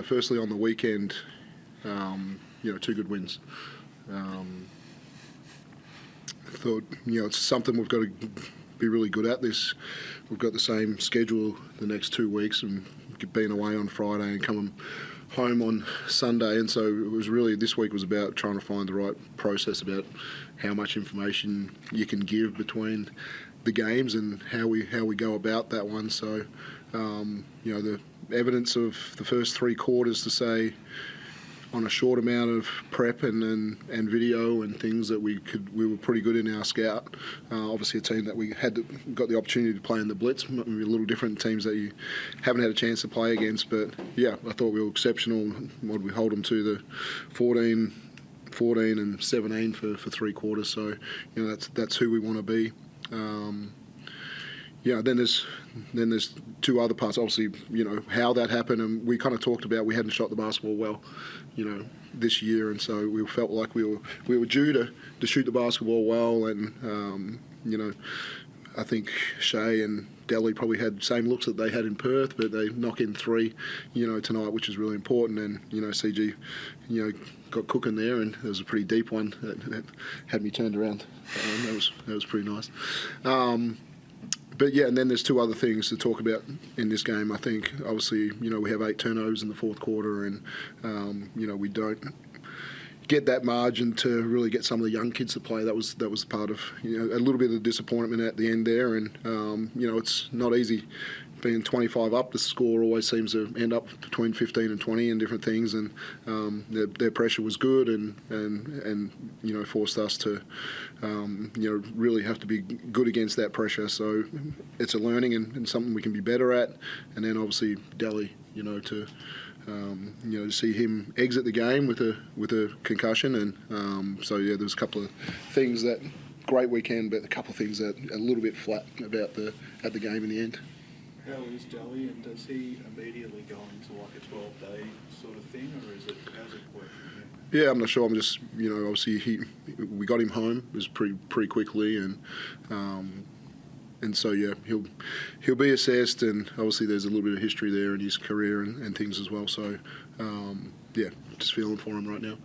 firstly on the weekend, 2 good wins. I thought, it's something we've got to be really good at. We've got the same schedule the next 2 weeks, and being away on Friday and coming home on Sunday, and so it was really, this week was about trying to find the right process about how much information you can give between the games and how we go about that one. So the evidence of the first 3 quarters to say on a short amount of prep and video and things that we were pretty good in our scout. Obviously a team that we got the opportunity to play in the Blitz, maybe a little different teams that you haven't had a chance to play against, but yeah, I thought we were exceptional. What we hold them to, the 14 and 17 for 3 quarters, so that's who we want to be. Then there's 2 other parts. Obviously, how that happened, and we kind of talked about we hadn't shot the basketball well, this year, and so we felt like we were due to shoot the basketball well, and I think Shea and Delhi probably had the same looks that they had in Perth, but they knock in 3, tonight, which is really important, and CG, got cooking there, and there was a pretty deep one that had me turned around. That was pretty nice. But yeah, and then there's 2 other things to talk about in this game. I think obviously, we have 8 turnovers in the 4th quarter, and we don't get that margin to really get some of the young kids to play. That was part of a little bit of the disappointment at the end there, and it's not easy. Being 25 up, the score always seems to end up between 15 and 20 and different things, and their pressure was good, and forced us to really have to be good against that pressure. So it's a learning and something we can be better at. And then obviously Delhi, to see him exit the game with a concussion, and there was a couple of things that great weekend, but a couple of things that a little bit flat about at the game in the end. How is Delhi, and does he immediately go into like a 12-day sort of thing, or how's it working? Yeah, I'm not sure. I'm just, obviously we got him home. It was pretty quickly, and so yeah, he'll be assessed, and obviously there's a little bit of history there in his career and things as well. So just feeling for him right now.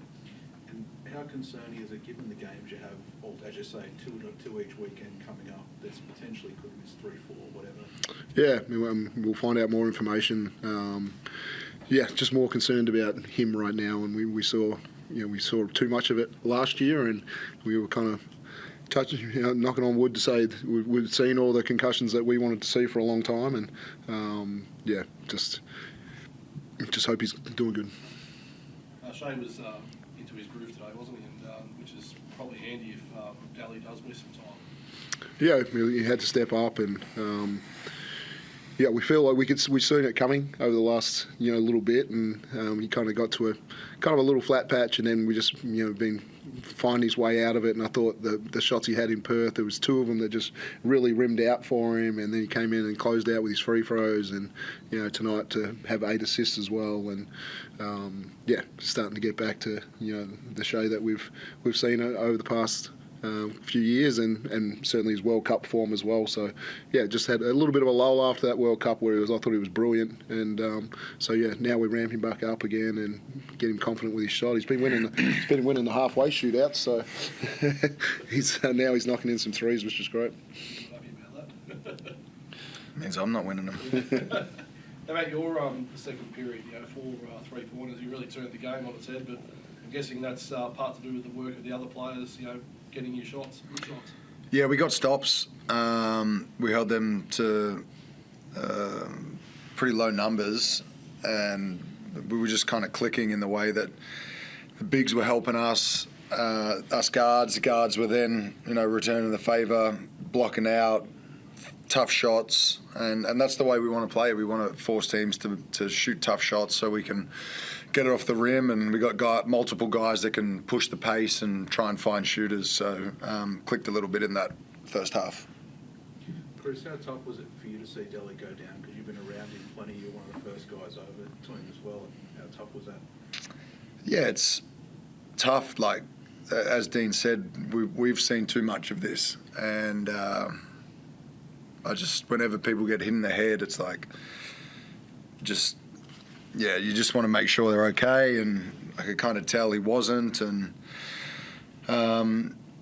And how concerning is it, given the games you have, as you say, two each weekend coming up, that's potentially could miss 3, 4, whatever? Yeah, we'll find out more information. Just more concerned about him right now, and we saw too much of it last year, and we were kind of touching, knocking on wood to say we'd seen all the concussions that we wanted to see for a long time, and just hope he's doing good. Shea was into his groove today, wasn't he? And which is probably handy if Daly does miss some time. Yeah, he had to step up, and we feel like we've seen it coming over the last little bit, and he kind of got to a little flat patch, and then we just been finding his way out of it. And I thought the shots he had in Perth, there was 2 of them that just really rimmed out for him, and then he came in and closed out with his free throws, and tonight to have 8 assists as well, and starting to get back to the Shea that we've seen over the past few years, and certainly his World Cup form as well. So just had a little bit of a lull after that World Cup where I thought he was brilliant, and now we ramp him back up again and get him confident with his shot. He's been winning the halfway shootout, so now he's knocking in some threes, which is great. Means I'm not winning them. How about your second period? 4 3-pointers, you really turned the game on its head, but I'm guessing that's part to do with the work of the other players, getting your shots, good shots. Yeah, we got stops. We held them to pretty low numbers, and we were just kind of clicking in the way that the bigs were helping us. Us guards. The guards were then, returning the favour, blocking out, tough shots, and that's the way we want to play. We want to force teams to shoot tough shots so we can get it off the rim, and we got multiple guys that can push the pace and try and find shooters. So clicked a little bit in that first half. Chris, how tough was it for you to see Delhi go down? Because you've been around him plenty. You're one of the first guys over to him as well. How tough was that? Yeah, it's tough. Like as Dean said, we've seen too much of this, and whenever people get hit in the head, it's like just yeah, you just want to make sure they're okay, and I could kind of tell he wasn't, and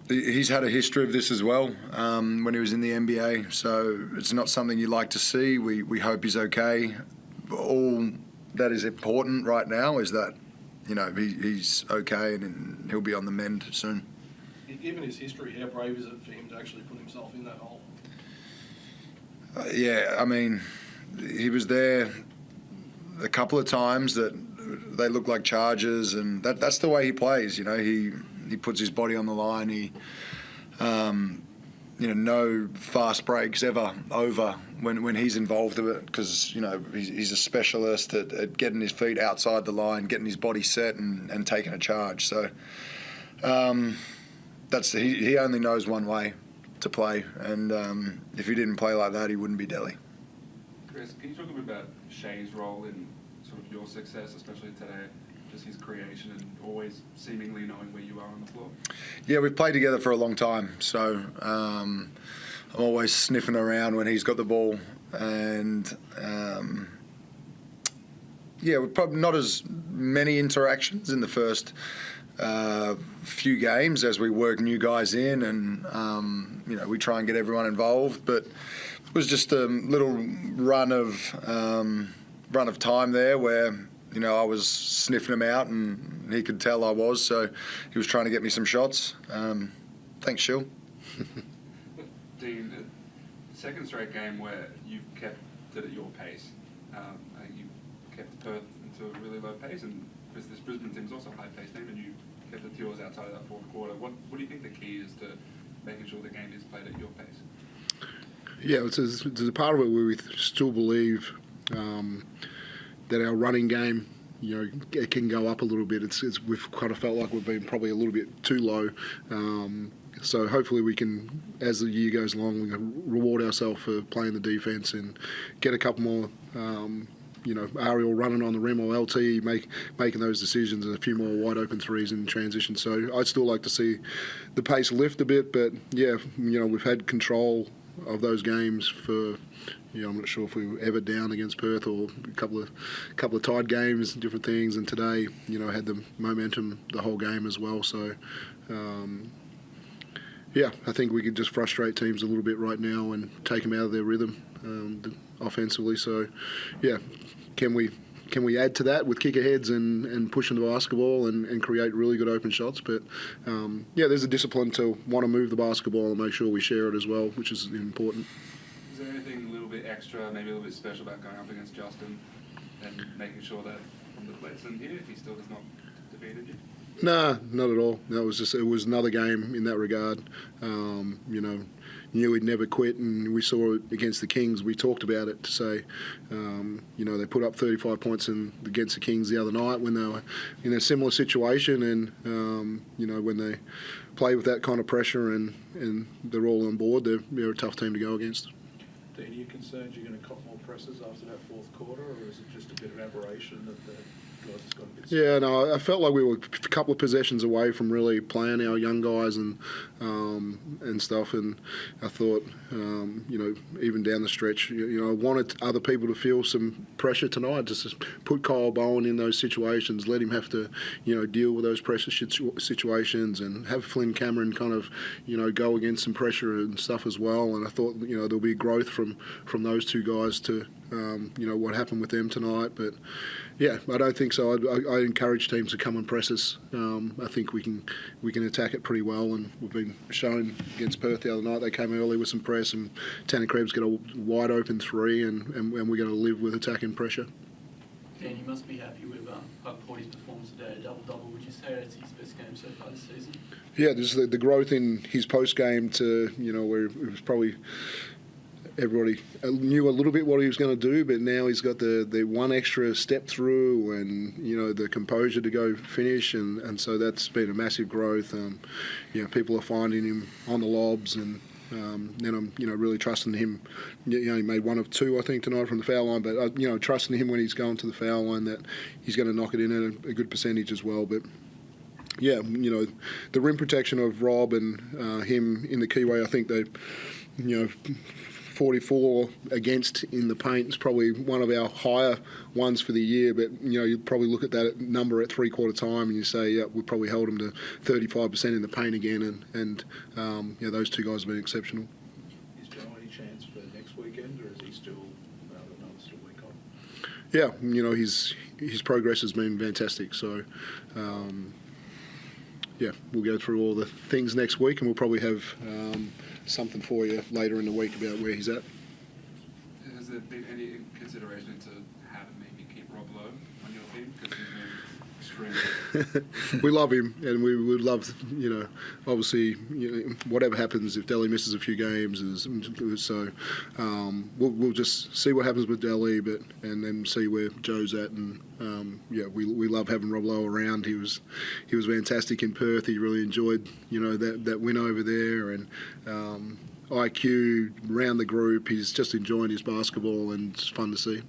he's had a history of this as well when he was in the NBA, so it's not something you like to see. We hope he's okay. All that is important right now is that, you know, he's okay and he'll be on the mend soon. Given his history, how brave is it for him to actually put himself in that hole? Yeah, I mean, he was there a couple of times that they look like charges, and that's the way he plays. You know, he puts his body on the line. He, you know, no fast breaks ever over when he's involved with it, because, you know, he's a specialist at getting his feet outside the line, getting his body set, and taking a charge. So he only knows one way to play, and if he didn't play like that, he wouldn't be Delly. Chris, can you talk a bit about Shea's role in sort of your success, especially today? Just his creation and always seemingly knowing where you are on the floor? Yeah, we've played together for a long time, so I'm always sniffing around when he's got the ball, and yeah, we've probably not as many interactions in the first few games as we work new guys in, and you know, we try and get everyone involved, but it was just a little run of time there where, you know, I was sniffing him out, and he could tell I was, so he was trying to get me some shots. Thanks, Shill. Dean, the second straight game where you've kept it at your pace. I think you kept Perth into a really low pace, and this Brisbane team's also a high-paced team, and you kept the Teals outside of that fourth quarter. What do you think the key is to making sure the game is played at your pace? Yeah, there's a part of it where we still believe that our running game, you know, it can go up a little bit. We've kind of felt like we've been probably a little bit too low. So hopefully we can, as the year goes along, we can reward ourselves for playing the defence and get a couple more, you know, Ariel running on the rim, or LT making those decisions, and a few more wide open threes in transition. So I'd still like to see the pace lift a bit, but yeah, you know, we've had control of those games for, you know, I'm not sure if we were ever down against Perth, or a couple of tied games, different things, and today, you know, had the momentum the whole game as well. So yeah, I think we could just frustrate teams a little bit right now and take them out of their rhythm offensively. So yeah, can we add to that with kick aheads and pushing the basketball and create really good open shots? But yeah, there's a discipline to want to move the basketball and make sure we share it as well, which is important. Is there anything a little bit extra, maybe a little bit special about going up against Justin and making sure that from the blitz in here, he still has not defeated you? Nah, not at all. It was another game in that regard. You know, knew he'd never quit, and we saw it against the Kings. We talked about it to say, you know, they put up 35 points against the Kings the other night when they were in a similar situation, and you know, when they play with that kind of pressure and they're all on board, they're a tough team to go against. Dean, are you concerned you're going to cop more presses after that fourth quarter, or is it just a bit of aberration that the guys has got a bit? Yeah, no, I felt like we were a couple of possessions away from really playing our young guys and stuff, and I thought, you know, even down the stretch, you know, I wanted other people to feel some pressure tonight, just to put Kyle Bowen in those situations, let him have to, you know, deal with those pressure situations, and have Flynn Cameron kind of, you know, go against some pressure and stuff as well. And I thought, you know, there'll be growth from those two guys to, you know, what happened with them tonight. But yeah, I don't think so. I encourage teams to come and press us. I think we can attack it pretty well, and we've been shown against Perth the other night. They came early with some press, and Tanner Krebs got a wide open three, and we're going to live with attacking pressure. Dan, you must be happy with Porty's performance today, a double-double. Would you say it's his best game so far this season? Yeah, there's the growth in his post-game to, you know, where it was probably everybody knew a little bit what he was going to do, but now he's got the one extra step through, and, you know, the composure to go finish, and so that's been a massive growth. You know, people are finding him on the lobs, and then I'm, you know, really trusting him. You know, he made one of two, I think, tonight from the foul line, but you know, trusting him when he's going to the foul line that he's going to knock it in at a good percentage as well. But yeah, you know, the rim protection of Rob and him in the keyway, I think they, you know, 44 against in the paint is probably one of our higher ones for the year. But you probably look at that number at three-quarter time and you say, yeah, we probably held them to 35% in the paint again. And those two guys have been exceptional. Is Joe any chance for next weekend, or is he still another week on? Yeah, his progress has been fantastic. So. We'll go through all the things next week, and we'll probably have something for you later in the week about where he's at. Has there been any consideration to how to maybe keep Rob Lowe on your team? Because he's been extremely... We love him, and we would love, obviously, whatever happens if Delhi misses a few games. So we'll just see what happens with Delhi, and then see where Joe's at. And we love having Rob Lowe around. He was fantastic in Perth. He really enjoyed that win over there, and IQ around the group. He's just enjoying his basketball, and it's fun to see.